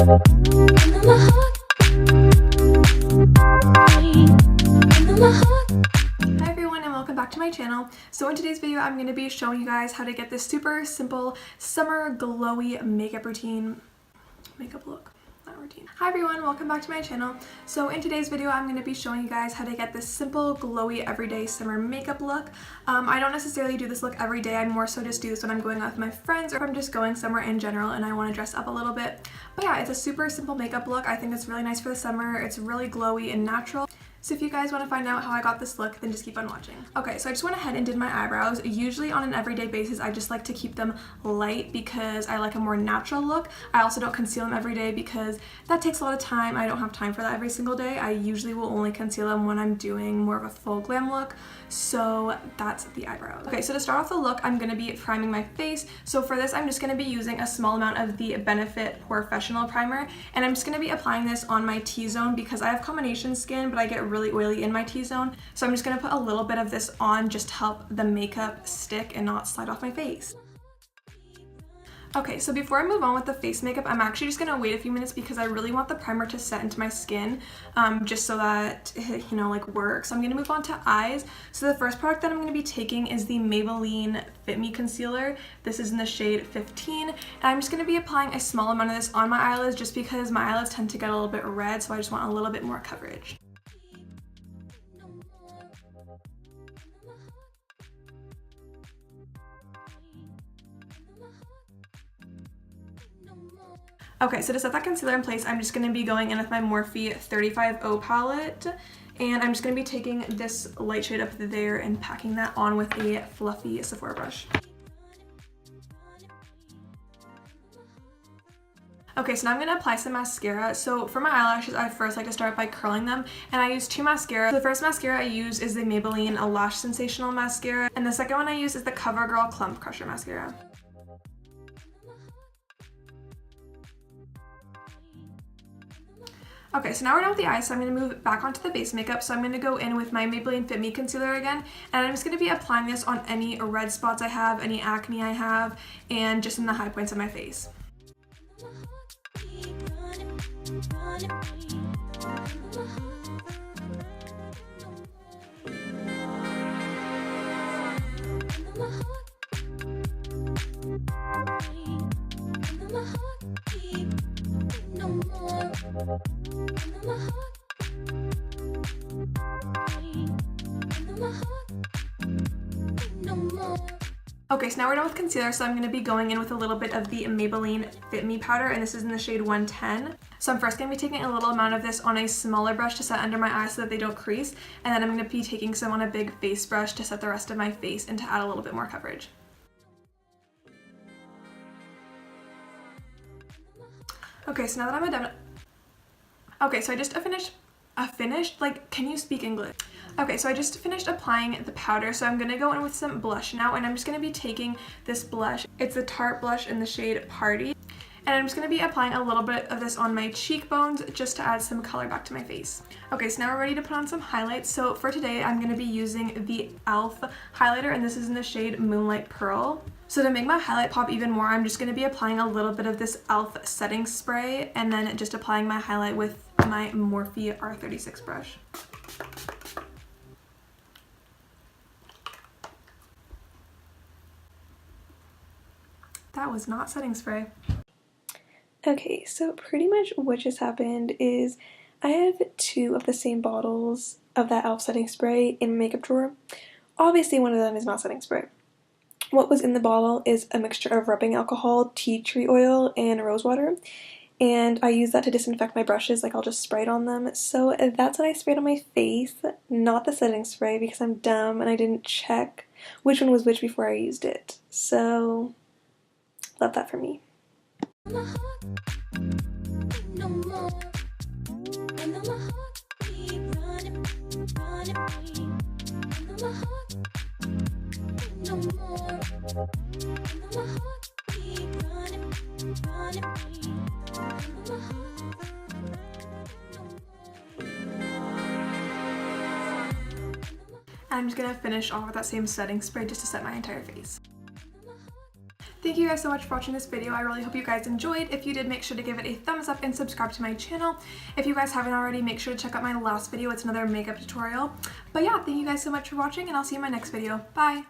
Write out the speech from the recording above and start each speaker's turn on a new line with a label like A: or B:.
A: everyone and welcome back to my channel. So in today's video I'm going to be showing you guys how to get this super simple summer glowy makeup look. Hi everyone, welcome back to my channel. So in today's video I'm going to be showing you guys how to get this simple glowy everyday summer makeup look. I don't necessarily do this look every day. I more so just do this when I'm going out with my friends or if I'm just going somewhere in general and I want to dress up a little bit. But yeah, it's a super simple makeup look. I think it's really nice for the summer. It's really glowy and natural. So if you guys want to find out how I got this look, then just keep on watching. Okay, so I just went ahead and did my eyebrows. Usually on an everyday basis, I just like to keep them light because I like a more natural look. I also don't conceal them every day because that takes a lot of time. I don't have time for that every single day. I usually will only conceal them when I'm doing more of a full glam look. So that's the eyebrows. Okay, so to start off the look, I'm going to be priming my face. So for this, I'm just going to be using a small amount of the Benefit Professional Primer. And I'm just going to be applying this on my T-zone because I have combination skin, but I get really oily in my T-zone. So I'm just going to put a little bit of this on just to help the makeup stick and not slide off my face. Okay, so before I move on with the face makeup, I'm actually just gonna wait a few minutes because I really want the primer to set into my skin, just so that it, like works. So I'm gonna move on to eyes. So the first product that I'm gonna be taking is the Maybelline Fit Me Concealer. This is in the shade 15, and I'm just gonna be applying a small amount of this on my eyelids just because my eyelids tend to get a little bit red, so I just want a little bit more coverage. Okay, so to set that concealer in place, I'm just going to be going in with my Morphe 35O palette, and I'm just going to be taking this light shade up there and packing that on with a fluffy Sephora brush. Okay, so now I'm going to apply some mascara. So for my eyelashes, I first like to start by curling them, and I use two mascara. So the first mascara I use is the Maybelline Lash Sensational Mascara, and the second one I use is the CoverGirl Clump Crusher Mascara. Okay, so now we're done with the eyes, so I'm going to move back onto the base makeup. So I'm going to go in with my Maybelline Fit Me Concealer again, and I'm just going to be applying this on any red spots I have, any acne I have, and just in the high points of my face. Okay, so now we're done with concealer, so I'm going to be going in with a little bit of the Maybelline Fit Me powder, and this is in the shade 110. So I'm first going to be taking a little amount of this on a smaller brush to set under my eyes so that they don't crease, and then I'm going to be taking some on a big face brush to set the rest of my face and to add a little bit more coverage. Okay, so now that I'm done. Okay, so I just finished, like, can you speak English? Okay, so I just finished applying the powder, so I'm gonna go in with some blush now, and I'm just gonna be taking this blush. It's a Tarte blush in the shade Party, and I'm just gonna be applying a little bit of this on my cheekbones just to add some color back to my face. Okay, so now we're ready to put on some highlights. So for today, I'm gonna be using the e.l.f. highlighter, and this is in the shade Moonlight Pearl. So to make my highlight pop even more, I'm just going to be applying a little bit of this e.l.f. setting spray and then just applying my highlight with my Morphe R36 brush. That was not setting spray. Okay, so pretty much what just happened is I have two of the same bottles of that e.l.f. setting spray in my makeup drawer. Obviously one of them is not setting spray. What was in the bottle is a mixture of rubbing alcohol, tea tree oil, and rose water, and I use that to disinfect my brushes. Like, I'll just spray it on them. So that's what I sprayed on my face, not the setting spray because I'm dumb and I didn't check which one was which before I used it. So love that for me. I'm just going to finish off with that same setting spray just to set my entire face. Thank you guys so much for watching this video. I really hope you guys enjoyed. If you did, make sure to give it a thumbs up and subscribe to my channel. If you guys haven't already, make sure to check out my last video. It's another makeup tutorial. But yeah, thank you guys so much for watching, and I'll see you in my next video. Bye!